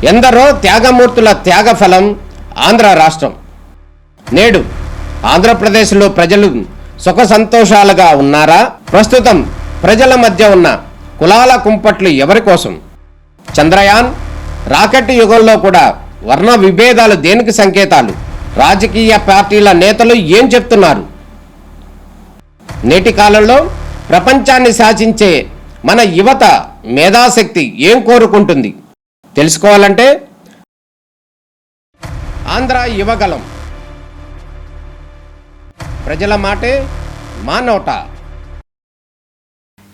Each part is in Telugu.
ఎందరో త్యాగమూర్తుల త్యాగఫలం ఆంధ్ర రాష్ట్రం. నేడు ఆంధ్రప్రదేశ్లో ప్రజలు సుఖ సంతోషాలుగా ఉన్నారా? ప్రస్తుతం ప్రజల మధ్య ఉన్న కులాల కుంపట్లు ఎవరి కోసం? చంద్రయాన్ రాకెట్ యుగంలో కూడా వర్ణ విభేదాలు దేనికి సంకేతాలు? రాజకీయ పార్టీల నేతలు ఏం చెప్తున్నారు? నేటి కాలంలో ప్రపంచాన్ని శాసించే మన యువత మేధాశక్తి ఏం కోరుకుంటుంది? తెలుసుకోవాలంటే ఆంధ్ర యువగలం. ప్రజల మాటే మా నోట.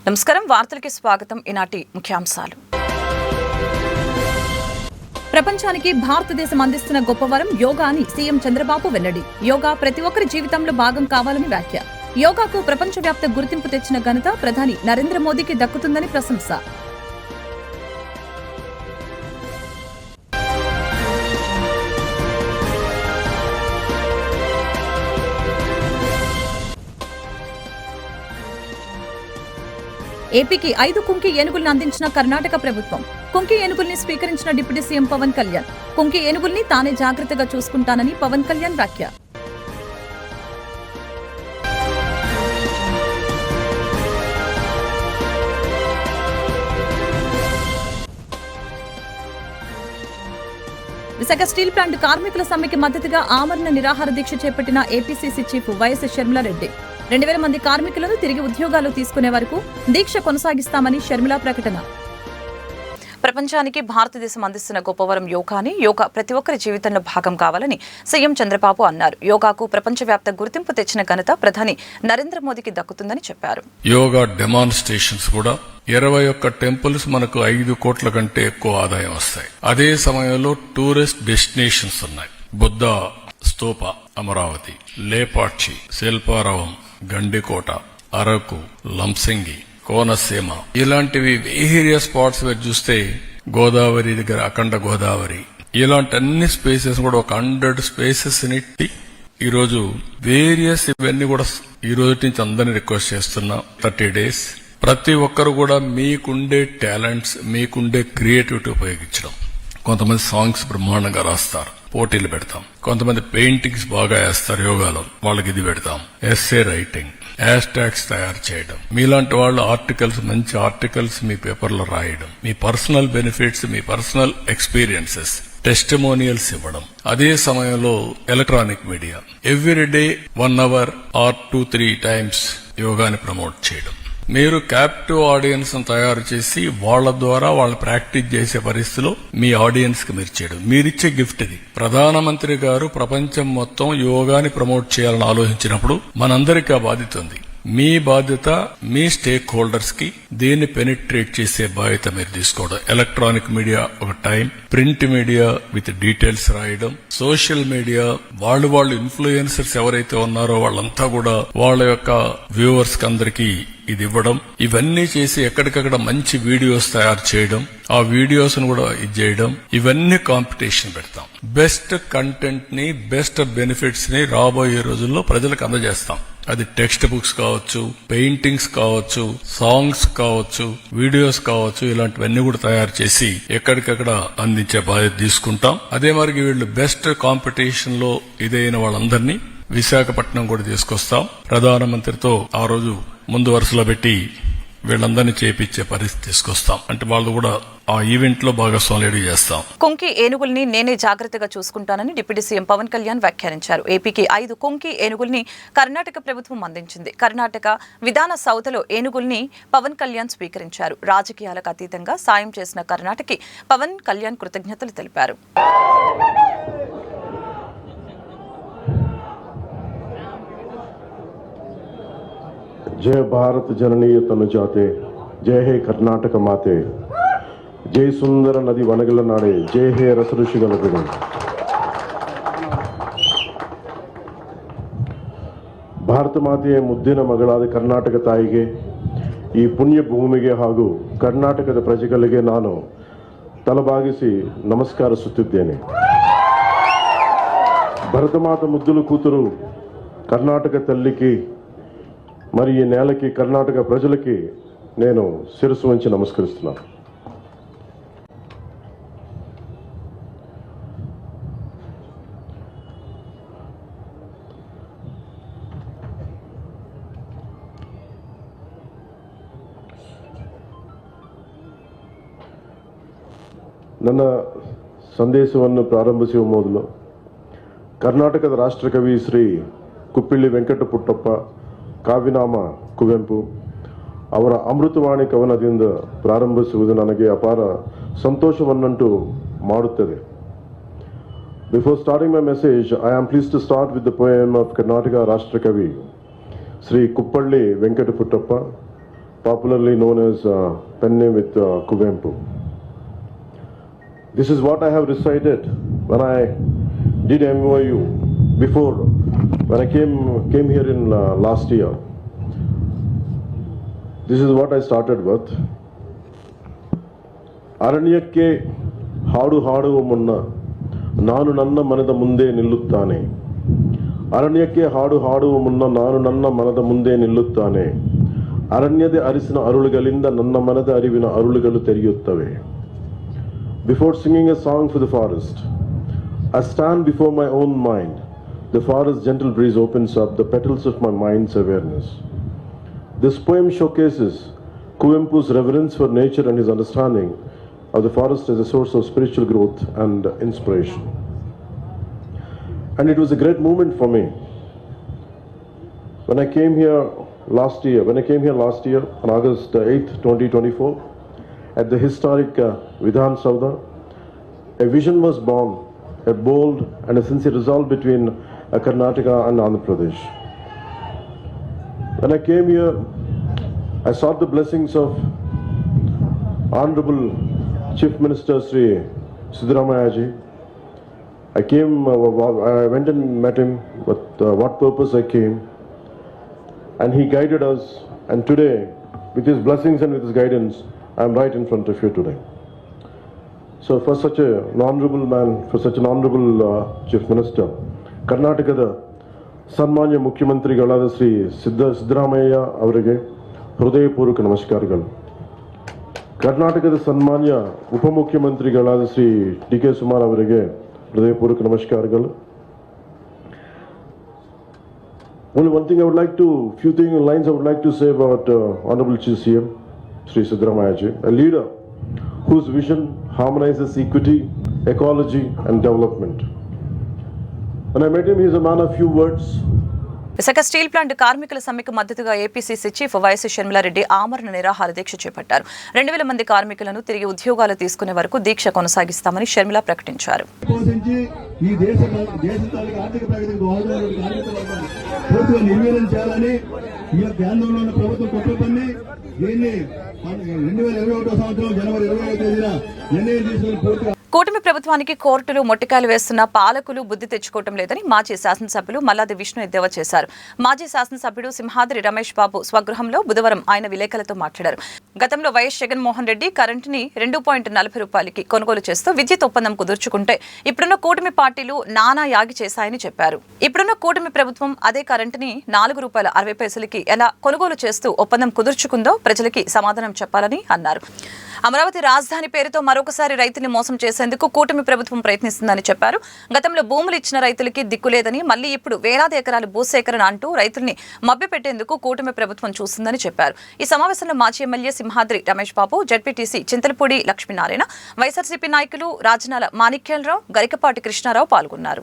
నమస్కారం, వార్తలకి స్వాగతం. ఈనాటి ముఖ్యాంశాలు. ప్రపంచానికి భారతదేశం అందిస్తున్న గొప్ప వరం యోగా అని సీఎం చంద్రబాబు వెల్లడి. యోగా ప్రతి ఒక్కరి జీవితంలో భాగం కావాలని వ్యాఖ్య. యోగాకు ప్రపంచవ్యాప్త గుర్తింపు తెచ్చిన ఘనత ప్రధాని నరేంద్ర మోదీకి దక్కుతుందని ప్రశంస. ఏపీకి 5 కుంకి ఏనుగుల్ని అందించిన కర్ణాటక ప్రభుత్వం. కుంకి ఏనుగుల్ని స్వీకరించిన డిప్యూటీ సీఎం పవన్ కళ్యాణ్. కుంకి ఏనుగుల్ని తానే జాగ్రత్తగా చూసుకుంటానని పవన్ కళ్యాణ్ వ్యాఖ్య. విశాఖ స్టీల్ ప్లాంట్ కార్మికుల సమ్మెకి మద్దతుగా ఆమరణ నిరాహార దీక్ష చేపట్టిన ఏపీసీసీ చీఫ్ వైఎస్ షర్మిలారెడ్డి. 2000 మంది కార్మికులను తిరిగి ఉద్యోగాలు తీసుకునే వరకు దీక్ష కొనసాగిస్తామని షర్మిల ప్రకటన. ప్రపంచానికి భారతదేశం అందిస్తున్న గొప్పవరం యోగా అని, యోగా ప్రతి ఒక్కరి జీవితంలో భాగం కావాలని సీఎం చంద్రబాబు అన్నారు. యోగాకు ప్రపంచవ్యాప్త గుర్తింపు తెచ్చిన ఘనత ప్రధాని నరేంద్ర మోదీకి దక్కుతుందని చెప్పారు. యోగా డెమాన్స్ట్రేషన్స్ కూడా 21 టెంపుల్స్ మనకు 5 కోట్ల కంటే ఎక్కువ ఆదాయం వస్తాయి. అదే సమయంలో టూరిస్ట్ డెస్టినేషన్స్ ఉన్నాయి. బుద్ధ స్తూప, అమరావతి, లేపాక్షి, శిల్పారావం, గండికోట, అరకు, లంసింగి, కోనసీమ, ఇలాంటివి వేరియస్ స్పాట్స్ మీరు చూస్తే గోదావరి దగ్గర అఖండ గోదావరి, ఇలాంటి అన్ని స్పేసెస్ కూడా ఒక 100 స్పేసెస్ ని ఈరోజు వేరియస్ ఇవన్నీ కూడా ఈ రోజు నుంచి అందరినీ రిక్వెస్ట్ చేస్తున్నా. 30 days ప్రతి ఒక్కరు కూడా మీకుండే టాలెంట్స్, మీకుండే క్రియేటివిటీ ఉపయోగించడం. కొంతమంది సాంగ్స్ బ్రహ్మాండంగా రాస్తారు, పోటీలు పెడతాం. కొంతమంది పెయింటింగ్స్ బాగా వేస్తారు యోగాలో, వాళ్ళకి ఇది పెడతాం. ఎస్సే రైటింగ్, హ్యాష్ ట్యాగ్స్ తయారు చేయడం, మీలాంటి వాళ్ళు ఆర్టికల్స్, మంచి ఆర్టికల్స్ మీ పేపర్లో రాయడం, మీ పర్సనల్ బెనిఫిట్స్, మీ పర్సనల్ ఎక్స్పీరియన్సెస్, టెస్టిమోనియల్స్ ఇవ్వడం. అదే సమయంలో electronic media everyday 1 hour or 2-3 times యోగాని ప్రమోట్ చేయడం. మీరు క్యాప్టివ్ ఆడియన్స్ తయారు చేసి వాళ్ల ద్వారా వాళ్ళు ప్రాక్టీస్ చేసే పరిస్థితిలో మీ ఆడియన్స్ కి మీరు చేయడం మీరిచ్చే గిఫ్ట్ ఇది. ప్రధానమంత్రి గారు ప్రపంచం మొత్తం యోగాని ప్రమోట్ చేయాలని ఆలోచించినప్పుడు మనందరికీ ఆ బాధ్యత ఉంది. మీ బాధ్యత మీ స్టేక్ హోల్డర్స్ కి దీన్ని పెనిట్రేట్ చేసే బాధ్యత మీరు తీసుకోవడం. ఎలక్ట్రానిక్ మీడియా ఒక time, print media with details రాయడం, సోషల్ మీడియా వాళ్ళు ఇన్ఫ్లుయెన్సర్స్ ఎవరైతే ఉన్నారో వాళ్ళంతా కూడా వాళ్ళ యొక్క వ్యూవర్స్ కి అందరికీ ఇది ఇవ్వడం. ఇవన్నీ చేసి ఎక్కడికక్కడ మంచి వీడియోస్ తయారు చేయడం, ఆ వీడియోస్ ను కూడా ఇది చేయడం. ఇవన్నీ కాంపిటీషన్ పెడతాం. బెస్ట్ కంటెంట్ ని, బెస్ట్ బెనిఫిట్స్ ని రాబోయే రోజుల్లో ప్రజలకు అందజేస్తాం. అది టెక్స్ట్ బుక్స్ కావచ్చు, పెయింటింగ్స్ కావచ్చు, సాంగ్స్ కావచ్చు, వీడియోస్ కావచ్చు, ఇలాంటివన్నీ కూడా తయారు చేసి ఎక్కడికక్కడ అందించే బాధ్యత తీసుకుంటాం. అదే మరి వీళ్ళు బెస్ట్ కాంపిటీషన్ లో ఇదైన వాళ్ళందరినీ విశాఖపట్నం కూడా తీసుకొస్తాం. ప్రధానమంత్రితో ఆ రోజు ముందు వరుసలో పెట్టి వీళ్ళందరినీ చేపించే పరిస్థితి తీసుకొస్తాం. అంటే వాళ్ళు కూడా ఆ ఈవెంట్ లో భాగస్వామ్యం చేస్తాం. కుంకి ఏనుగుల్ని నేనే జాగ్రత్తగా చూసుకుంటానని డిప్యూటీ సీఎం పవన్ కళ్యాణ్ వ్యాఖ్యానించారు. ఏపీకి 5 కుంకి ఏనుగుల్ని కర్ణాటక ప్రభుత్వం అందించింది. కర్ణాటక విధాన సౌధలో ఏనుగుల్ని పవన్ కళ్యాణ్ స్వీకరించారు. రాజకీయాలకు అతీతంగా సాయం చేసిన కర్ణాటకకి పవన్ కళ్యాణ్ కృతజ్ఞతలు తెలిపారు. जय भारत जननीय तनुजाते, जय हे कर्नाटक माते, जय सुंदर नदी वनगल नाडे, जय हे रस ऋषिगल बिडु. ಭಾರತ ಮಾತೆಯ ಮುದ್ದಿನ ಮಗಳಾದ ಕರ್ನಾಟಕ ತಾಯಿಗೆ, ಈ ಪುಣ್ಯ ಭೂಮಿಗೆ ಹಾಗೂ ಕರ್ನಾಟಕದ ಪ್ರಜೆಗಳಿಗೆ ನಾನು ತಲೆಬಾಗಿಸಿ ನಮಸ್ಕರಿಸುತ್ತಿದ್ದೇನೆ. భరతమాత ముద్దుల కూతురు కర్ణాటక తల్లికి మరి ఈ నేలకి, కర్ణాటక ప్రజలకి నేను శిరస్సు వంచి నమస్కరిస్తున్నాను. ನನ್ನ ಸಂದೇಶವನ್ನು ಪ್ರಾರಂಭಿಸುವ ಮೊದಲು ಕರ್ನಾಟಕದ ರಾಷ್ಟ್ರಕವಿ ಶ್ರೀ ಕುಪ್ಪಿಳ್ಳಿ ವೆಂಕಟ ಪುಟ್ಟಪ್ಪ ಕಾವ್ಯನಾಮ ಕುವೆಂಪು ಅವರ ಅಮೃತವಾಣಿ ಕವನದಿಂದ ಪ್ರಾರಂಭಿಸುವುದು ನನಗೆ ಅಪಾರ ಸಂತೋಷವನ್ನುಂಟು ಮಾಡುತ್ತದೆ. Before starting my message, I am pleased to start with the poem of Karnataka Rashtrakavi Sri Kuppalli Venkata Puttappa, popularly known as pen name with Kuvempu. This is what I have recited when I did MOU before, when I came here in last year. This is what I started with. ಅರಣ್ಯಕ್ಕೆ ಹಾಡು ಹಾಡುವ ಮುನ್ನ ನಾನು ನನ್ನ ಮನದ ಮುಂದೆ ನಿಲ್ಲುತ್ತಾನೆ. ಅರಣ್ಯಕ್ಕೆ ಹಾಡು ಹಾಡುವ ಮುನ್ನ ನಾನು ನನ್ನ ಮನದ ಮುಂದೆ ನಿಲ್ಲುತ್ತಾನೆ. ಅರಣ್ಯದ ಅರಿಸಿನ ಅರುಳುಗಳಿಂದ ನನ್ನ ಮನದ ಅರಿವಿನ ಅರುಳುಗಳು ತೆರೆಯುತ್ತವೆ. Before singing a song for the forest, I stand before my own mind. The forest gentle breeze opens up the petals of my mind's awareness. This poem showcases Kuvempu's reverence for nature and his understanding of the forest as a source of spiritual growth and inspiration. And it was a great moment for me when I came here last year on August 8th, 2024, at the historic Vidhan Saudha. A vision was born, a bold and a sincere resolve between Karnataka and Andhra Pradesh. When I came here, I sought the blessings of Honorable Chief Minister Sri Siddaramaiah ji. I went and met him with what purpose I came, and he guided us, and today, with his blessings and with his guidance, I am right in front of you today. So for such an honorable man, for such an honorable Chief Minister, Karnatakada ಸನ್ಮಾನ್ಯ ಮುಖ್ಯಮಂತ್ರಿಗಳಾದ ಶ್ರೀ ಸಿದ್ದರಾಮಯ್ಯ ಅವರಿಗೆ ಹೃದಯಪೂರ್ವಕ ನಮಸ್ಕಾರಗಳು. ಕರ್ನಾಟಕದ ಸನ್ಮಾನ್ಯ ಉಪಮುಖ್ಯಮಂತ್ರಿಗಳಾದ ಶ್ರೀ ಡಿ.ಕೆ. ಸುಮಾರ್ ಅವರಿಗೆ ಹೃದಯಪೂರ್ವಕ ನಮಸ್ಕಾರಗಳು. Only one thing I would like to, few lines I would like to say about Honorable Chief CM Sri Siddaramaiah ji, a leader whose vision harmonizes equity, ecology and development. When I met him, he is a man of few words. Visakha steel plant కార్మికుల సమ్మెకు మద్దతుగా ఏపీసీసీ చీఫ్ వైఎస్ షర్మిలారెడ్డి ఆమరణ నిరాహార దీక్ష చేపట్టారు. 2000 మంది కార్మికులను తిరిగి ఉద్యోగాలు తీసుకునే వరకు దీక్ష కొనసాగిస్తామని షర్మిల ప్రకటించారు. కూటమి ప్రభుత్వానికి కోర్టులు మొట్టికాయలు వేస్తున్న పాలకులు బుద్ధి తెచ్చుకోవటం లేదని మాజీ శాసనసభ్యులు మల్లాది విష్ణు ఎద్దేవా చేశారు. మాజీ శాసనసభ్యుడు సింహాద్రి రమేష్ బాబు స్వగృహంలో బుధవారం ఆయన విలేకరులతో మాట్లాడారు. గతంలో వైఎస్ జగన్మోహన్ రెడ్డి కరెంటుని 2.40 రూపాయలకి కొనుగోలు చేస్తూ విద్యుత్ ఒప్పందం కుదుర్చుకుంటే ఇప్పుడున్న కూటమి పార్టీలు నానా యాగి చేశాయని చెప్పారు. ఇప్పుడున్న కూటమి ప్రభుత్వం అదే కరెంటుని 4 రూపాయల 60 పైసలకి ఎలా కొనుగోలు చేస్తూ ఒప్పందం కుదుర్చుకుందో ప్రజలకి సమాధానం చెప్పాలని అన్నారు. అమరావతి రాజధాని పేరుతో మరొకసారి రైతుల్ని మోసం చేసేందుకు కూటమి ప్రభుత్వం ప్రయత్నిస్తుందని చెప్పారు. గతంలో భూములు ఇచ్చిన రైతులకి దిక్కులేదని, మళ్లీ ఇప్పుడు వేలాది ఎకరాల భూసేకరణ అంటూ రైతుల్ని మభ్యపెట్టేందుకు కూటమి ప్రభుత్వం చూస్తుందని చెప్పారు. ఈ సమావేశంలో మాజీ ఎమ్మెల్యే సింహాద్రి రమేష్ బాబు, జడ్పీటీసీ చింతలపూడి లక్ష్మీనారాయణ, వైఎస్ఆర్సీపీ నాయకులు రాజనాల మాణిక్యాలరావు, గరికపాటి కృష్ణారావు పాల్గొన్నారు.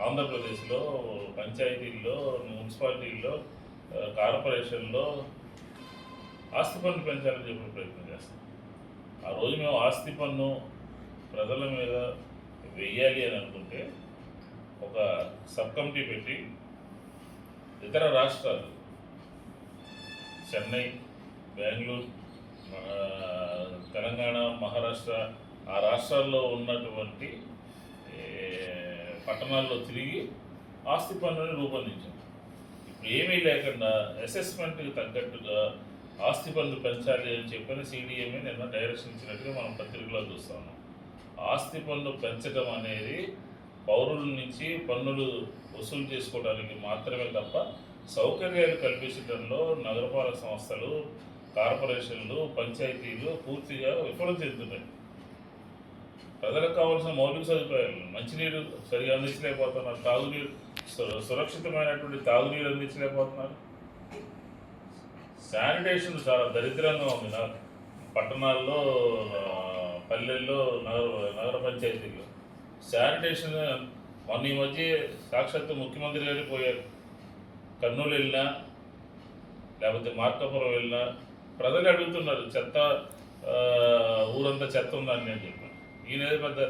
ఆంధ్రప్రదేశ్లో పంచాయతీల్లో, మున్సిపాలిటీల్లో, కార్పొరేషన్లో ఆస్తి పన్ను పెంచాలని చెప్పే ప్రయత్నం చేస్తాం. ఆ రోజు మేము ఆస్తి పన్ను ప్రజల మీద వెయ్యాలి అని అనుకుంటే ఒక సబ్ కమిటీ పెట్టి ఇతర రాష్ట్రాలు, చెన్నై, బెంగళూరు, తెలంగాణ, మహారాష్ట్ర, ఆ రాష్ట్రాల్లో ఉన్నటువంటి పట్టణాల్లో తిరిగి ఆస్తి పన్నుని రూపొందించాం. ఇప్పుడు ఏమీ లేకుండా అసెస్మెంట్కి తగ్గట్టుగా ఆస్తి పన్ను పెంచాలి అని చెప్పని సిడిఎంఏ నిన్న డైరెక్షన్ ఇచ్చినట్టుగా మనం పత్రికలో చూస్తా ఉన్నాం. ఆస్తి పన్ను పెంచడం అనేది పౌరుల నుంచి పన్నులు వసూలు చేసుకోవడానికి మాత్రమే తప్ప సౌకర్యాలు కల్పించడంలో నగరపాలక సంస్థలు, కార్పొరేషన్లు, పంచాయతీలు పూర్తిగా విఫలం చెందుతున్నాయి. ప్రజలకు కావాల్సిన మౌలిక సదుపాయాలు, మంచినీరు సరిగా అందించలేకపోతున్నారు, తాగునీరు సురక్షితమైనటువంటి తాగునీరు అందించలేకపోతున్నారు. శానిటేషన్ చాలా దరిద్రంగా ఉంది. పట్టణాల్లో, పల్లెల్లో, నగర పంచాయతీల్లో శానిటేషన్ మొన్న ఈ మధ్య సాక్షాత్తు ముఖ్యమంత్రి గారు పోయారు. కర్నూలు వెళ్ళినా లేకపోతే మార్కాపురం వెళ్ళినా ప్రజలు అడుగుతున్నారు, చెత్త ఊరంతా చెత్త ఉందని నేను చెప్పాను. ఈయన పెద్ద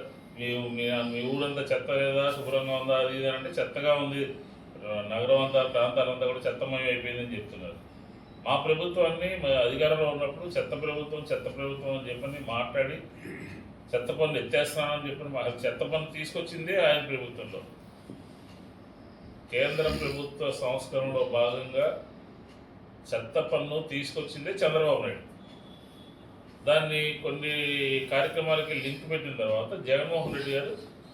మీ ఊరంతా చెత్త లేదా, శుభ్రంగా ఉందా, అది ఇది అంటే చెత్తగా ఉంది, నగరం అంతా ప్రాంతాలంతా కూడా చెత్తమయం అయిపోయిందని చెప్తున్నారు. మా ప్రభుత్వాన్ని అధికారంలో ఉన్నప్పుడు చెత్త ప్రభుత్వం అని చెప్పని మాట్లాడి చెత్త పన్ను ఎత్తేస్తున్నానని చెప్పి చెత్త పన్ను తీసుకొచ్చిందే ఆయన ప్రభుత్వంలో. కేంద్ర ప్రభుత్వ సంస్కరణలో భాగంగా చెత్త పన్ను తీసుకొచ్చిందే చంద్రబాబు నాయుడు. దాన్ని కొన్ని కార్యక్రమాలకి లింక్ పెట్టిన తర్వాత జగన్మోహన్ రెడ్డి గారు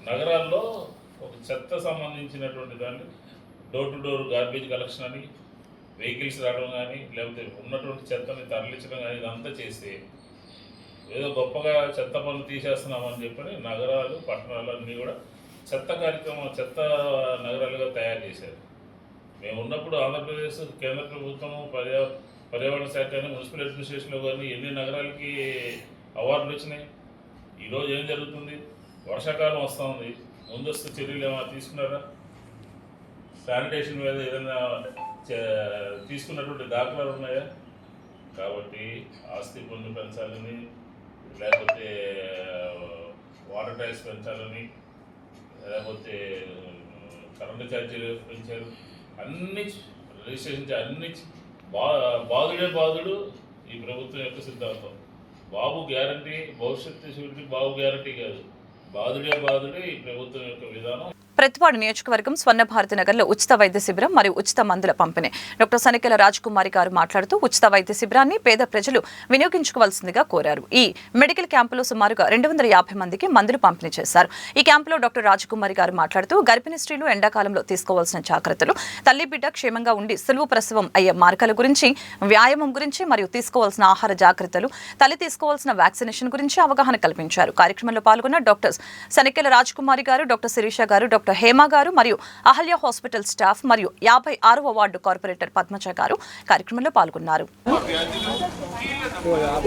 నగరాల్లో ఒక చెత్త సంబంధించినటువంటి దాన్ని door to door garbage collection అని, వెహికల్స్ రావడం కానీ, లేకపోతే ఉన్నటువంటి చెత్తని తరలించడం కానీ ఇదంతా చేస్తే ఏదో గొప్పగా చెత్త పనులు తీసేస్తున్నామని చెప్పని నగరాలు, పట్టణాలు అన్నీ కూడా చెత్త కార్యక్రమం, నగరాలుగా తయారు చేశారు. మేము ఉన్నప్పుడు ఆంధ్రప్రదేశ్ కేంద్ర ప్రభుత్వం, పర్యావరణ శాఖ కానీ, మున్సిపల్ అడ్మినిస్ట్రేషన్లో కానీ ఎన్ని నగరాలకి అవార్డులు వచ్చినాయి. ఈరోజు ఏం జరుగుతుంది? వర్షాకాలం వస్తూ ఉంది, ముందస్తు చర్యలు ఏమైనా తీసుకున్నారా? శానిటేషన్ మీద ఏదైనా తీసుకున్నటువంటి దాఖలాలు ఉన్నాయా? కాబట్టి ఆస్తి పన్ను పెంచాలని, లేకపోతే వాటర్ ట్యాక్స్ పెంచాలని, లేకపోతే కరెంటు ఛార్జీలు పెంచారు, అన్ని రిజిస్ట్రేషన్ అన్ని బాధుడు ఈ ప్రభుత్వం యొక్క సిద్ధాంతం. బాబు గ్యారంటీ, భవిష్యత్తు షూరిటీ బాబు గ్యారంటీ కాదు, బాధుడే ఈ ప్రభుత్వం యొక్క విధానం. ప్రతిపాడు నియోజకవర్గం స్వర్ణభారతి నగర్లో ఉచిత వైద్య శిబిరం మరియు ఉచిత మందుల పంపిణీ. డాక్టర్ సనికెల రాజకుమారి గారు మాట్లాడుతూ ఉచిత వైద్య శిబిరాన్ని పేద ప్రజలు వినియోగించుకోవాల్సిందిగా కోరారు. ఈ మెడికల్ క్యాంపులో సుమారుగా 250 మందికి మందులు పంపిణీ చేశారు. ఈ క్యాంపులో డాక్టర్ రాజకుమారి గారు మాట్లాడుతూ గర్భిణీ స్త్రీలు ఎండాకాలంలో తీసుకోవాల్సిన జాగ్రత్తలు, తల్లి బిడ్డ క్షేమంగా ఉండి సులువు ప్రసవం అయ్యే మార్గాల గురించి, వ్యాయామం గురించి మరియు తీసుకోవాల్సిన ఆహార జాగ్రత్తలు, తల్లి తీసుకోవాల్సిన వ్యాక్సినేషన్ గురించి అవగాహన కల్పించారు. కార్యక్రమంలో పాల్గొన్న డాక్టర్స్ సనికెల రాజకుమారి గారు, డాక్టర్ శిరీష గారు, డాక్టర్ హేమ గారు మరియు అహల్య హాస్పిటల్ స్టాఫ్ మరియు 56వ వార్డు కార్పొరేటర్ పద్మజ గారు కార్యక్రమంలో పాల్గొన్నారు.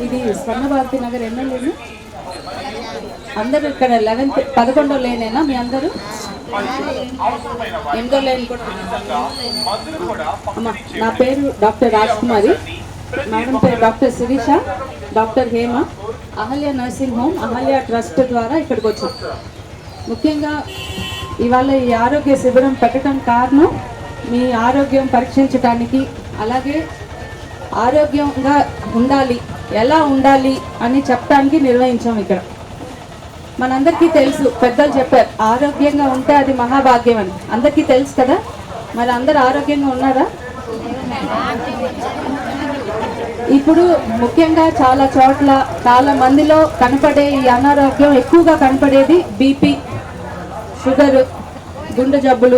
ఇది స్వర్ణభారతి నగర్ ఎమ్మెల్యేను అందరూ ఇక్కడ 11వ లేనేనా మీ అందరూ? 8వ లేన్ కూడా. నా పేరు డాక్టర్ రాజకుమారి, మేడం పేరు doctor Sirisha, doctor Hema, Ahalya nursing home, Ahalya trust ద్వారా ఇక్కడికి వచ్చాం. ముఖ్యంగా ఇవాళ ఈ ఆరోగ్య శిబిరం పెట్టడం కారణం మీ ఆరోగ్యం పరీక్షించడానికి, అలాగే ఆరోగ్యంగా ఉండాలి, ఎలా ఉండాలి అని చెప్పడానికి నిర్వహించాం. ఇక్కడ మనందరికీ తెలుసు, పెద్దలు చెప్పారు ఆరోగ్యంగా ఉంటే అది మహాభాగ్యం అని. అందరికీ తెలుసు కదా. మరి అందరు ఆరోగ్యంగా ఉన్నారా? ఇప్పుడు ముఖ్యంగా చాలా చోట్ల, చాలా మందిలో కనపడే ఈ అనారోగ్యం ఎక్కువగా కనపడేది బీపీ, షుగరు, గుండె జబ్బులు,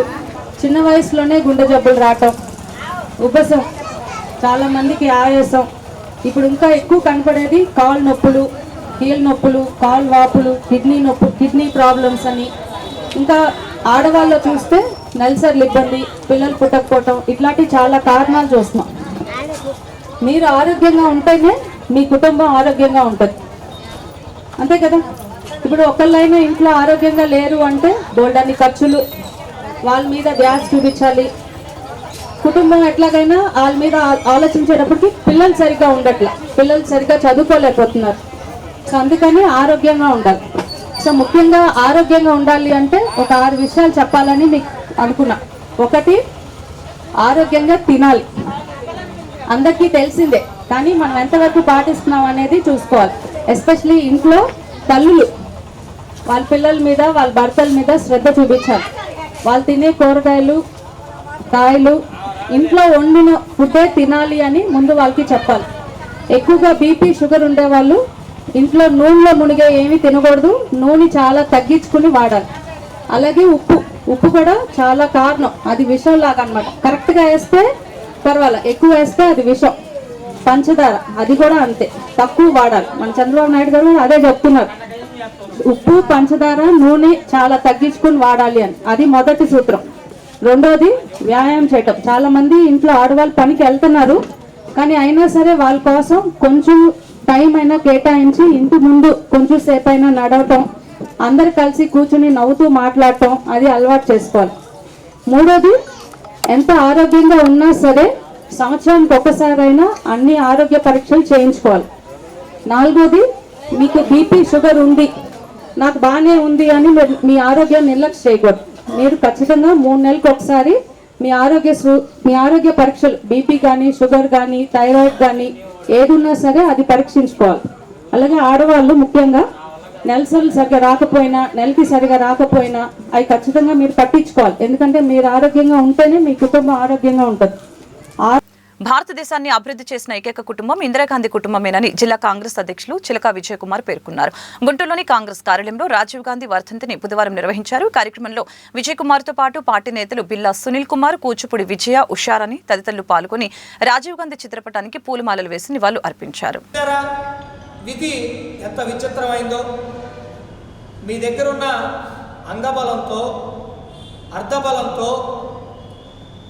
చిన్న వయసులోనే గుండె జబ్బులు రావటం, ఉబ్బసం, చాలామందికి ఆయాసం. ఇప్పుడు ఇంకా ఎక్కువ కనపడేది కాలు నొప్పులు, కీళ్ళ నొప్పులు, కాలు వాపులు, కిడ్నీ ప్రాబ్లమ్స్ అని. ఇంకా ఆడవాళ్ళు చూస్తే నెలసర్లు ఇబ్బంది, పిల్లలు పుట్టకపోవటం, ఇట్లాంటి చాలా కారణాలు చూస్తున్నాం. మీరు ఆరోగ్యంగా ఉంటేనే మీ కుటుంబం ఆరోగ్యంగా ఉంటుంది, అంతే కదా. ఇప్పుడు ఒకళ్ళైనా ఇంట్లో ఆరోగ్యంగా లేరు అంటే బోల్డన్ని ఖర్చులు, వాళ్ళ మీద ధ్యాస చూపించాలి. కుటుంబం ఎట్లాగైనా వాళ్ళ మీద ఆలోచించేటప్పటికి పిల్లలు సరిగ్గా ఉండట్లా, పిల్లలు సరిగ్గా చదువుకోలేకపోతున్నారు. సో అందుకని ఆరోగ్యంగా ఉండాలి. సో ముఖ్యంగా ఆరోగ్యంగా ఉండాలి అంటే ఒక 6 విషయాలు చెప్పాలని మీకు అనుకున్నా. ఒకటి, ఆరోగ్యంగా తినాలి. అందరికీ తెలిసిందే, కానీ మనం ఎంతవరకు పాటిస్తున్నాం అనేది చూసుకోవాలి. ఎస్పెషలీ ఇంట్లో తల్లులు వాళ్ళ పిల్లల మీద, వాళ్ళ భర్తల మీద శ్రద్ధ చూపించాలి. వాళ్ళు తినే కూరగాయలు, కాయలు, ఇంట్లో వండిన ఫుడ్డే తినాలి అని ముందు వాళ్ళకి చెప్పాలి. ఎక్కువగా బీపీ, షుగర్ ఉండేవాళ్ళు ఇంట్లో నూనెలో మునిగే ఏమీ తినకూడదు, నూనె చాలా తగ్గించుకుని వాడాలి. అలాగే ఉప్పు కూడా చాలా కారణం, అది విషం లాగా అనమాట. కరెక్ట్గా వేస్తే పర్వాలే, ఎక్కువ వేస్తే అది విషం. పంచదార అది కూడా అంతే, తక్కువ వాడాలి. మన చంద్రబాబు నాయుడు గారు అదే చెప్తున్నారు. ఉప్పు, పంచదార, నూనె చాలా తగ్గించుకుని వాడాలి అని, అది మొదటి సూత్రం. రెండోది వ్యాయామం చేయటం. చాలా మంది ఇంట్లో ఆడవాళ్ళు పనికి వెళ్తున్నారు, కానీ అయినా సరే వాళ్ళ కోసం కొంచెం టైం అయినా కేటాయించి ఇంటి ముందు కొంచెం సేపు అయినా నడవటం, అందరు కలిసి కూర్చుని నవ్వుతూ మాట్లాడటం, అది అలవాటు చేసుకోవాలి. మూడోది, ఎంత ఆరోగ్యంగా ఉన్నా సరే సంవత్సరానికి ఒకసారైనా అన్ని ఆరోగ్య పరీక్షలు చేయించుకోవాలి. నాలుగోది, మీకు బీపీ, షుగర్ ఉంది, నాకు బాగానే ఉంది అని మీ ఆరోగ్యాన్ని నిర్లక్ష్యం చేయకూడదు. మీరు ఖచ్చితంగా 3 నెలలకు ఒకసారి మీ ఆరోగ్య పరీక్షలు, బీపీ కానీ, షుగర్ కానీ, థైరాయిడ్ కానీ ఏది ఉన్నా సరే అది పరీక్షించుకోవాలి. అలాగే ఆడవాళ్ళు ముఖ్యంగా నెలసరి సరిగా రాకపోయినా, నెలకి సరిగా రాకపోయినా అవి ఖచ్చితంగా మీరు పట్టించుకోవాలి. ఎందుకంటే మీరు ఆరోగ్యంగా ఉంటేనే మీ కుటుంబం ఆరోగ్యంగా ఉంటుంది. భారతదేశాన్ని అభివృద్ధి చేసిన ఏకైక కుటుంబం ఇందిరాగాంధీ కుటుంబమేనని జిల్లా కాంగ్రెస్ అధ్యక్షులు చిలక విజయ్ కుమార్ పేర్కొన్నారు. గుంటూరులోని కాంగ్రెస్ కార్యాలయంలో రాజీవ్ గాంధీ వర్ధంతిని బుధవారం నిర్వహించారు. కార్యక్రమంలో విజయ్ కుమార్తో పాటు పార్టీ నేతలు బిల్లా సునీల్ కుమార్, కూచిపూడి విజయ, ఉషారాణి తదితరులు పాల్గొని రాజీవ్ గాంధీ చిత్రపటానికి పూలమాలలు వేసి నివాళులు అర్పించారు. విధి ఎంత విచిత్రమైందో, మీ దగ్గరున్న అంగబలంతో, అర్ధబలంతో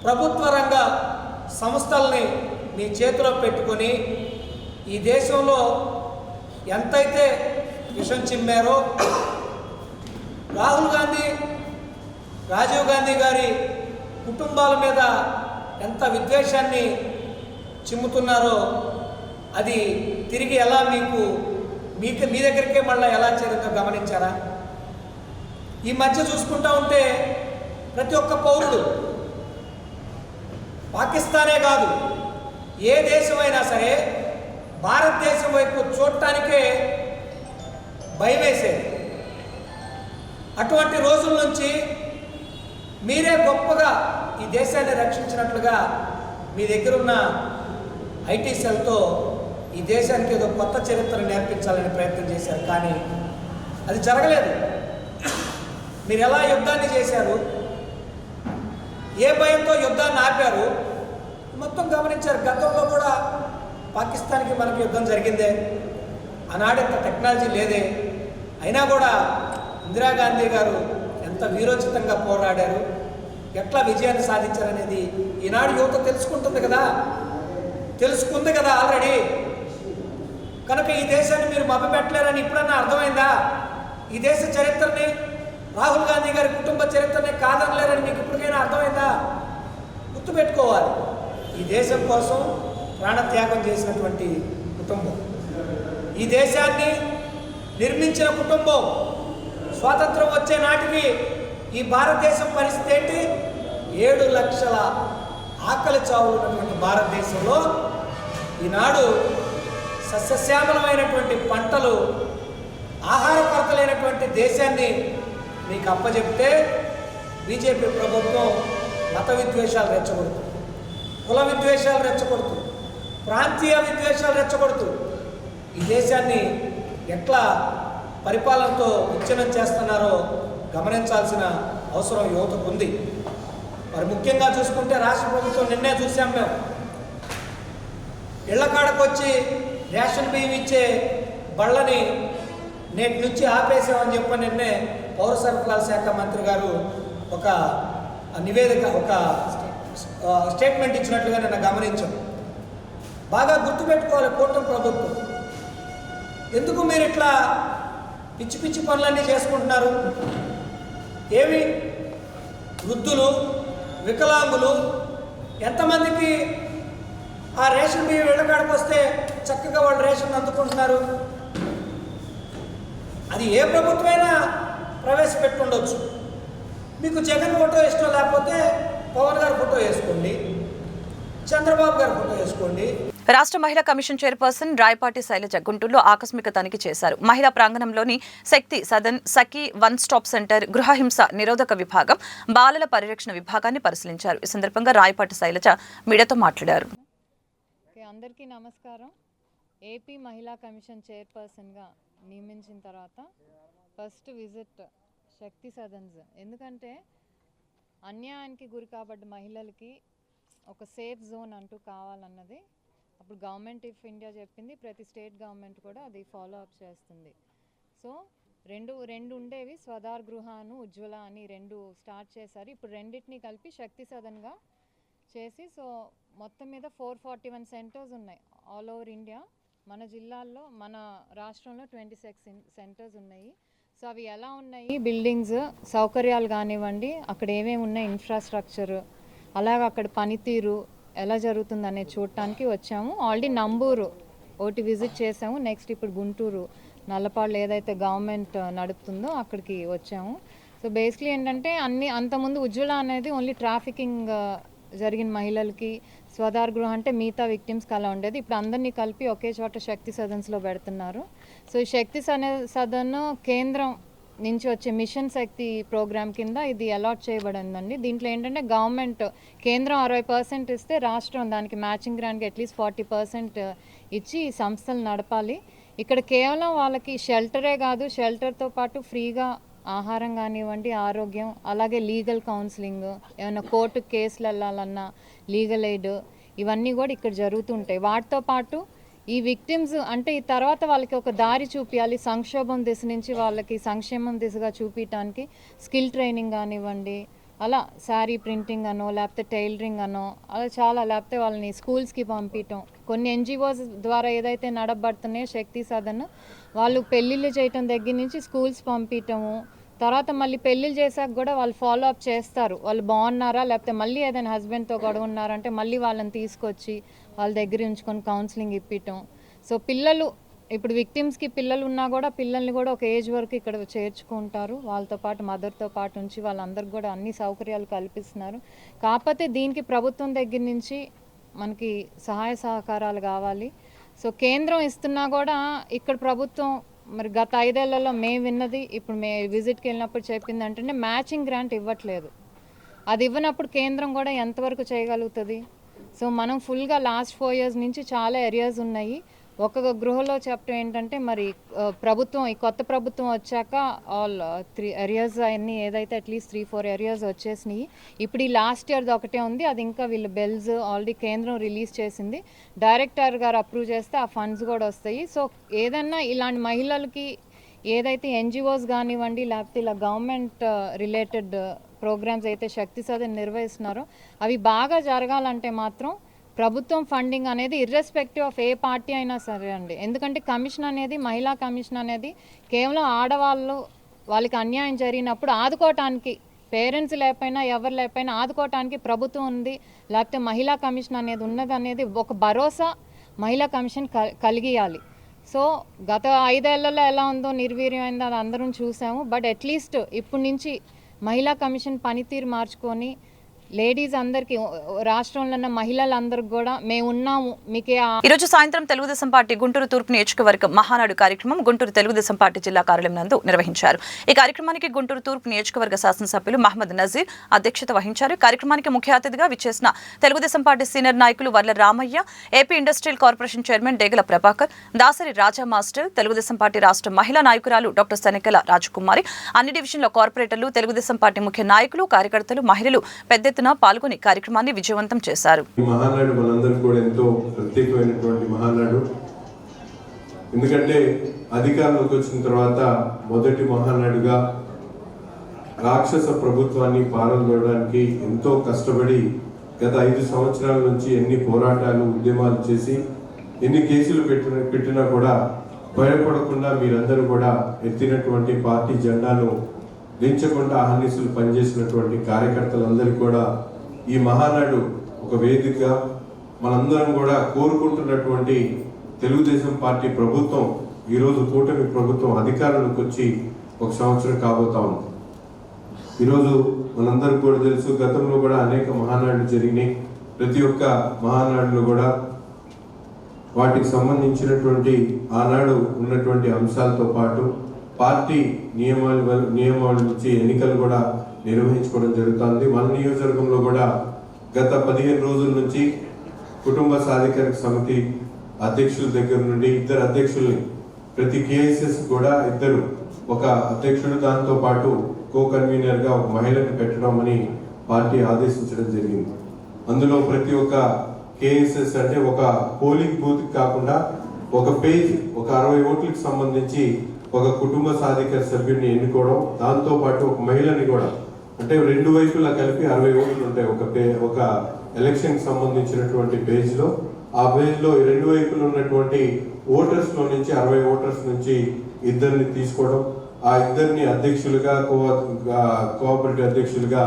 ప్రభుత్వ రంగ సంస్థల్ని మీ చేతిలో పెట్టుకొని ఈ దేశంలో ఎంతైతే విషం చిమ్మారో, రాహుల్ గాంధీ, రాజీవ్ గాంధీ గారి కుటుంబాల మీద ఎంత విద్వేషాన్ని చిమ్ముతున్నారో అది తిరిగి ఎలా మీ దగ్గరికే మళ్ళీ ఎలా చేరిందో గమనించారా? ఈ మధ్య చూసుకుంటా ఉంటే ప్రతి ఒక్క పౌరుడు, పాకిస్తానే కాదు ఏ దేశమైనా సరే భారతదేశం వైపు చూడటానికే భయమేసేది. అటువంటి రోజుల నుంచి మీరే గొప్పగా ఈ దేశాన్ని రక్షించినట్లుగా మీ దగ్గరున్న ఐటీ సెల్తో ఈ దేశానికి ఏదో కొత్త చరిత్ర నేర్పించాలని ప్రయత్నం చేశారు, కానీ అది జరగలేదు. మీరు ఎలా యుద్ధాన్ని చేశారు, ఏ భయంతో యుద్ధాన్ని ఆపారు మొత్తం గమనించారు. గతంలో కూడా పాకిస్తాన్కి మనకి యుద్ధం జరిగిందే, ఆనాడంత టెక్నాలజీ లేదే, అయినా కూడా ఇందిరాగాంధీ గారు ఎంత వీరోచితంగా పోరాడారు, ఎట్లా విజయాన్ని సాధించారనేది ఈనాడు యువత తెలుసుకుంది కదా ఆల్రెడీ. కనుక ఈ దేశాన్ని మీరు మభ్యపెట్టలేరని ఇప్పుడన్నా అర్థమైందా? ఈ దేశ చరిత్రని, రాహుల్ గాంధీ గారి కుటుంబ చరిత్రని కాదనలేరని మీకు ఇప్పటికైనా అర్థమైందా? గుర్తుపెట్టుకోవాలి, ఈ దేశం కోసం ప్రాణత్యాగం చేసినటువంటి కుటుంబం, ఈ దేశాన్ని నిర్మించిన కుటుంబం. స్వాతంత్రం వచ్చే నాటికి ఈ భారతదేశం పరిస్థితి ఏంటి? 7 లక్షల ఆకలి చావులు ఉన్నటువంటి భారతదేశంలో ఈనాడు సస్యశ్యామలమైనటువంటి పంటలు, ఆహార కొరత లేనటువంటి దేశాన్ని మీకు అప్పచెప్తే బీజేపీ ప్రభుత్వం మత విద్వేషాలు రెచ్చగొడుతూ, కుల విద్వేషాలు రెచ్చగొడుతూ, ప్రాంతీయ విద్వేషాలు రెచ్చగొడుతూ ఈ దేశాన్ని ఎట్లా పరిపాలనతో విచ్ఛిన్నం చేస్తున్నారో గమనించాల్సిన అవసరం యువతకు ఉంది. మరి ముఖ్యంగా చూసుకుంటే రాష్ట్ర ప్రభుత్వం నిన్నే చూసాం మేము, ఇళ్లకాడకు వచ్చి రేషన్ బియ్యం ఇచ్చే బళ్ళని నేటి నుంచి ఆపేసామని చెప్పి నిన్నే పౌర సరఫరాల శాఖ మంత్రి గారు ఒక నివేదిక, ఒక స్టేట్మెంట్ ఇచ్చినట్లుగా నిన్న గమనించాం. బాగా గుర్తుపెట్టుకోవాలి కూటమి ప్రభుత్వం, ఎందుకు మీరు ఇట్లా పిచ్చి పిచ్చి పనులన్నీ చేసుకుంటున్నారు? ఏవి వృద్ధులు, వికలాంగులు ఎంతమందికి ఆ రేషన్ బియ్యం ఇళ్ళకాడికి వస్తే చక్కగా వాళ్ళు రేషన్ అందుకుంటున్నారు? అది ఏ ప్రభుత్వమైనా ప్రవేశపెట్టుండొచ్చు. మీకు జగన్ ఫోటో ఇష్టం లేకపోతే పవన్ గారి ఫోటో వేసుకోండి, చంద్రబాబు గారి ఫోటో వేసుకోండి. రాష్ట్ర మహిళా కమిషన్ చైర్పర్సన్ రాయపాటి శైలజ గుంటూరులో ఆకస్మిక తనిఖీ చేశారు. మహిళా ప్రాంగణంలోని శక్తి సదన్, సఖీ వన్ స్టాప్ సెంటర్, గృహహింస నిరోధక విభాగం, బాలల పరిరక్షణ విభాగాన్ని పరిశీలించారు. ఈ సందర్భంగా రాయపాటి శైలజ మీడియాతో మాట్లాడారు. అందరికీ నమస్కారం. ఏపీ మహిళా కమిషన్ చైర్పర్సన్గా నియమించిన తర్వాత ఫస్ట్ విజిట్ శక్తి సదన్స్. ఎందుకంటే అన్యాయానికి గురి కాబడ్డ మహిళలకి ఒక సేఫ్ జోన్ అంటూ కావాలన్నది అప్పుడు గవర్నమెంట్ ఆఫ్ ఇండియా చెప్పింది, ప్రతి స్టేట్ గవర్నమెంట్ కూడా అది ఫాలో అప్ చేస్తుంది. సో రెండు ఉండేవి, స్వధార్ గృహాను ఉజ్వల అని 2 స్టార్ట్ చేశారు. ఇప్పుడు రెండింటిని కలిపి శక్తి సదన్గా చేసి, సో మొత్తం మీద 441 సెంటర్స్ ఉన్నాయి ఆల్ ఓవర్ ఇండియా. మన జిల్లాల్లో, మన రాష్ట్రంలో 26 సెంటర్స్ ఉన్నాయి. సో అవి ఎలా ఉన్నాయి, బిల్డింగ్స్, సౌకర్యాలు కానివ్వండి, అక్కడ ఏమేమి ఉన్నాయి, ఇన్ఫ్రాస్ట్రక్చర్, అలాగే అక్కడ పనితీరు ఎలా జరుగుతుంది అనేది చూడటానికి వచ్చాము. ఆల్రెడీ నంబూరు ఒకటి విజిట్ చేసాము. నెక్స్ట్ ఇప్పుడు గుంటూరు నల్లపాడులో ఏదైతే గవర్నమెంట్ నడుపుతుందో అక్కడికి వచ్చాము. సో బేసిక్లీ ఏంటంటే అంతకుముందు ఉజ్వల అనేది ఓన్లీ ట్రాఫికింగ్ జరిగిన మహిళలకి, స్వధార్ గృహ అంటే మిగతా విక్టిమ్స్కి అలా ఉండేది. ఇప్పుడు అందరినీ కలిపి ఒకే చోట శక్తి సదన్స్లో పెడుతున్నారు. సో ఈ శక్తి సదన్ కేంద్రం నుంచి వచ్చే మిషన్ శక్తి ప్రోగ్రామ్ కింద ఇది అలాట్ చేయబడిందండి. దీంట్లో ఏంటంటే గవర్నమెంట్ కేంద్రం 60% ఇస్తే రాష్ట్రం దానికి మ్యాచింగ్ గ్రాంట్కి అట్లీస్ట్ 40% ఇచ్చి ఈ సంస్థలు నడపాలి. ఇక్కడ కేవలం వాళ్ళకి షెల్టరే కాదు, షెల్టర్తో పాటు ఫ్రీగా ఆహారం కానివ్వండి, ఆరోగ్యం, అలాగే లీగల్ కౌన్సిలింగ్, ఏమైనా కోర్టు కేసులు వెళ్ళాలన్నా లీగల్ ఎయిడ్, ఇవన్నీ కూడా ఇక్కడ జరుగుతుంటాయి. వాటితో పాటు ఈ విక్టిమ్స్ అంటే ఈ తర్వాత వాళ్ళకి ఒక దారి చూపించాలి, సంక్షోభం దిశ నుంచి వాళ్ళకి సంక్షేమం దిశగా చూపించడానికి స్కిల్ ట్రైనింగ్ కానివ్వండి, అలా శారీ ప్రింటింగ్ అనో, లేకపోతే టైలరింగ్ అనో, అలా చాలా, లేకపోతే వాళ్ళని స్కూల్స్కి పంపించటం. కొన్ని NGOs ద్వారా ఏదైతే నడబడుతున్నాయో శక్తి సదన్, వాళ్ళు పెళ్ళిళ్ళు చేయటం దగ్గర నుంచి స్కూల్స్ పంపించటము, తర్వాత మళ్ళీ పెళ్ళిళ్ళు చేశాక కూడా వాళ్ళు ఫాలో అప్ చేస్తారు. వాళ్ళు బాగున్నారా, లేకపోతే మళ్ళీ ఏదైనా హస్బెండ్తో గొడవ ఉన్నారంటే మళ్ళీ వాళ్ళని తీసుకొచ్చి వాళ్ళ దగ్గర ఉంచుకొని కౌన్సిలింగ్ ఇప్పించటం. సో పిల్లలు, ఇప్పుడు విక్టిమ్స్కి పిల్లలు ఉన్నా కూడా పిల్లల్ని కూడా ఒక ఏజ్ వరకు ఇక్కడ చేర్చుకుంటారు. వాళ్ళతో పాటు మదర్తో పాటు ఉంచి వాళ్ళందరికీ కూడా అన్ని సౌకర్యాలు కల్పిస్తున్నారు. కాకపోతే దీనికి ప్రభుత్వం దగ్గర నుంచి మనకి సహాయ సహకారాలు కావాలి. సో కేంద్రం ఇస్తున్నా కూడా ఇక్కడ ప్రభుత్వం మరి గత 5 ఏళ్లలో మేము విన్నది, ఇప్పుడు విజిట్కి వెళ్ళినప్పుడు చెప్పింది అంటే మ్యాచింగ్ గ్రాంట్ ఇవ్వట్లేదు. అది ఇవ్వనప్పుడు కేంద్రం కూడా ఎంతవరకు చేయగలుగుతుంది? సో మనం ఫుల్గా లాస్ట్ 4 years నుంచి చాలా ఏరియాస్ ఉన్నాయి. ఒక్కొక్క గృహలో చెప్పడం ఏంటంటే మరి ప్రభుత్వం, ఈ కొత్త ప్రభుత్వం వచ్చాక ఆల్ 3 ఏరియాస్ అన్నీ ఏదైతే అట్లీస్ట్ 3-4 ఏరియాస్ వచ్చేసినాయి. ఇప్పుడు ఈ లాస్ట్ ఇయర్ది ఒకటే ఉంది, అది ఇంకా వీళ్ళు బెల్స్ ఆల్రెడీ కేంద్రం రిలీజ్ చేసింది. డైరెక్టర్ గారు అప్రూవ్ చేస్తే ఆ ఫండ్స్ కూడా వస్తాయి. సో ఏదన్నా ఇలాంటి మహిళలకి ఏదైతే NGOs కానివ్వండి, లేకపోతే ఇలా గవర్నమెంట్ రిలేటెడ్ ప్రోగ్రామ్స్ అయితే శక్తి సదన్ నిర్వహిస్తున్నారో అవి బాగా జరగాలంటే మాత్రం ప్రభుత్వం ఫండింగ్ అనేది ఇర్రెస్పెక్టివ్ ఆఫ్ ఏ పార్టీ అయినా సరే అండి. ఎందుకంటే కమిషన్ అనేది, మహిళా కమిషన్ అనేది కేవలం ఆడవాళ్ళు, వాళ్ళకి అన్యాయం జరిగినప్పుడు ఆదుకోవటానికి, పేరెంట్స్ లేకపోయినా ఎవరు లేకపోయినా ఆదుకోవటానికి ప్రభుత్వం ఉంది, లేకపోతే మహిళా కమిషన్ అనేది ఉన్నది అనేది ఒక భరోసా మహిళా కమిషన్ కలిగియాలి. సో గత 5 ఏళ్లలో ఎలా ఉందో నిర్వీర్యమైందో అది అందరం చూసాము. బట్ అట్లీస్ట్ ఇప్పటి నుంచి మహిళా కమిషన్ పనితీరు మార్చుకొని లేడీస్ అందరికీ, రాష్ట్రంలో ఉన్న మహిళలందరికీ కూడా మేము ఉన్నాము మీకే. ఈరోజు సాయంత్రం తెలుగుదేశం పార్టీ గుంటూరు తూర్పు నియోజకవర్గం మహానాడు కార్యక్రమం గుంటూరు తెలుగుదేశం పార్టీ జిల్లా కార్యాలయం నందు నిర్వహించారు. ఈ కార్యక్రమానికి గుంటూరు తూర్పు నియోజకవర్గ శాసనసభ్యులు మహమ్మద్ నజీర్ అధ్యక్షత వహించారు. కార్యక్రమానికి ముఖ్య అతిథిగా విచ్చేసిన తెలుగుదేశం పార్టీ సీనియర్ నాయకులు Varla Ramaiah, AP industrial corporation chairman Degala Prabhakar, Dasari Raja master, Telugu Desam party రాష్ట్ర మహిళా నాయకురాలు డాక్టర్ సనెకల రాజకుమారి, అన్ని డివిజన్ల కార్పొరేటర్లు, తెలుగుదేశం పార్టీ ముఖ్య నాయకులు, కార్యకర్తలు, మహిళలు పెద్ద ఎత్తున పాల్గొని కార్యక్రమాన్ని విజయవంతం చేశారు. మహానాడు మనందరికీ కూడా ఎంతో ప్రత్యేకమైనటువంటి మహానాడు. ఎందుకంటే అధికారంలోకి వచ్చిన తర్వాత మొదటి మహానాడుగా రాక్షస ప్రభుత్వాన్ని పారదోలడానికి ఎంతో కష్టపడి గత 5 సంవత్సరాల నుంచి ఎన్ని పోరాటాలు, ఉద్యమాలు చేసి ఎన్ని కేసులు పెట్టినా కూడా భయపడకుండా మీరందరూ కూడా ఎత్తినటువంటి పార్టీ జెండాను దించకుండా అహర్నిశలు పనిచేసినటువంటి కార్యకర్తలందరికీ కూడా ఈ మహానాడు ఒక వేదికగా మనందరం కూడా కోరుకుంటున్నటువంటి తెలుగుదేశం పార్టీ ప్రభుత్వం ఈరోజు కూటమి ప్రభుత్వం అధికారంలోకి వచ్చి 1 సంవత్సరం కాబోతా ఉంది. ఈరోజు మనందరికీ కూడా తెలుసు, గతంలో కూడా అనేక మహానాడులు జరిగినాయి. ప్రతి ఒక్క మహానాడులో కూడా వాటికి సంబంధించినటువంటి ఆనాడు ఉన్నటువంటి అంశాలతో పాటు పార్టీ నియమాల నుంచి ఎన్నికలు కూడా నిర్వహించుకోవడం జరుగుతుంది. మన నియోజకవర్గంలో కూడా గత 15 రోజుల నుంచి కుటుంబ సాధికారిక సమితి అధ్యక్షుల దగ్గర నుండి 2 అధ్యక్షుల్ని, ప్రతి KSS కూడా 2, ఒక అధ్యక్షుడు దాంతో పాటు కో కన్వీనర్గా ఒక మహిళను పెట్టడం అని పార్టీ ఆదేశించడం జరిగింది. అందులో ప్రతి ఒక్క KSS అంటే ఒక పోలింగ్ బూత్ కాకుండా ఒక పేజ్, ఒక 60 ఓట్లకు సంబంధించి ఒక కుటుంబ సాధికార సభ్యుడిని ఎన్నుకోవడం, దాంతోపాటు ఒక మహిళని కూడా, అంటే రెండు వైపులా కలిపి 60 ఓట్లు ఉంటాయి ఒక ఎలక్షన్ సంబంధించినటువంటి పేజ్లో. ఆ పేజ్లో రెండు వైపులు ఉన్నటువంటి ఓటర్స్లో నుంచి 60 ఓటర్స్ నుంచి ఇద్దరిని తీసుకోవడం, ఆ ఇద్దరిని అధ్యక్షులుగా కోఆపరేటివ్ అధ్యక్షులుగా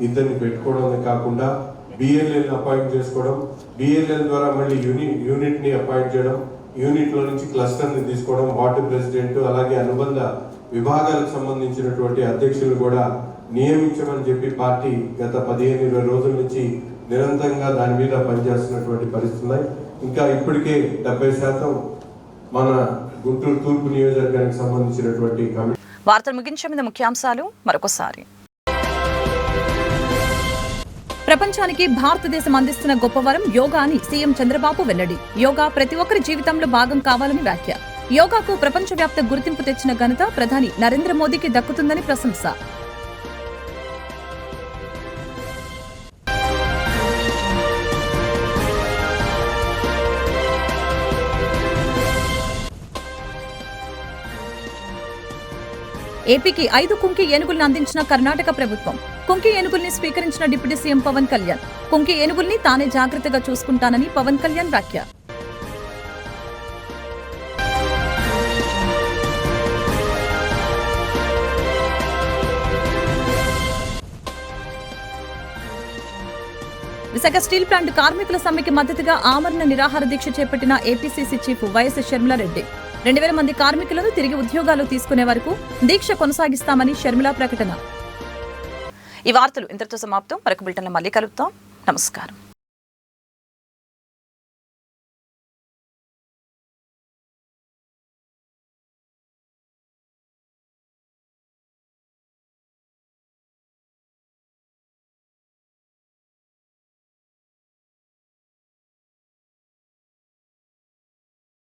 ఇద్దరిని పెట్టుకోవడమే కాకుండా బిఎల్ఎల్ని అపాయింట్ చేసుకోవడం, బిఎల్ఎల్ ద్వారా మళ్ళీ యూనిట్ని అపాయింట్ చేయడం, యూనిట్లో నుంచి క్లస్టర్ని తీసుకోవడం, వార్డు ప్రెసిడెంట్ అలాగే అనుబంధ విభాగాలకు సంబంధించినటువంటి అధ్యక్షులు కూడా నియమించమని చెప్పి పార్టీ గత 15-20 రోజుల నుంచి నిరంతరంగా దాని మీద పనిచేస్తున్నటువంటి పరిస్థితులు. ఇంకా ఇప్పటికే 70% మన గుంటూరు తూర్పు నియోజకవర్గానికి సంబంధించినటువంటి కమిటీ. వార్తలు ముగించే ముందు ముఖ్యాంశాలు మరొకసారి. ప్రపంచానికి భారతదేశం అందిస్తున్న గొప్ప వరం యోగా అని సీఎం చంద్రబాబు వెల్లడి. యోగా ప్రతి ఒక్కరి జీవితంలో భాగం కావాలని వ్యాఖ్య. యోగాకు ప్రపంచవ్యాప్త గుర్తింపు తెచ్చిన ఘనత ప్రధాని నరేంద్ర మోదీకి దక్కుతుందని ప్రశంస. ఏపీకి 5 కుంకి ఏనుగుల్ని అందించిన కర్ణాటక ప్రభుత్వం. కుంకి ఏనుగుల్ని స్వీకరించిన డిప్యూటీ సీఎం పవన్ కళ్యాణ్. కుంకి ఏనుగుల్ని తానే జాగ్రత్తగా చూసుకుంటానని పవన్ కళ్యాణ్ వ్యాఖ్య. విశాఖ స్టీల్ ప్లాంట్ కార్మికుల సమ్మెకి మద్దతుగా ఆమరణ నిరాహార దీక్ష చేపట్టిన ఏపీసీసీ చీఫ్ వైఎస్ షర్మిలారెడ్డి. 2000 మంది కార్మికులను తిరిగి ఉద్యోగాలు తీసుకునే వరకు దీక్ష కొనసాగిస్తామని షర్మిల ప్రకటన. ఈ వార్తలు ఇంతటితో సమాప్తం. మరొక బులెటిన్లో మళ్ళీ కలుద్దాం. నమస్కారం.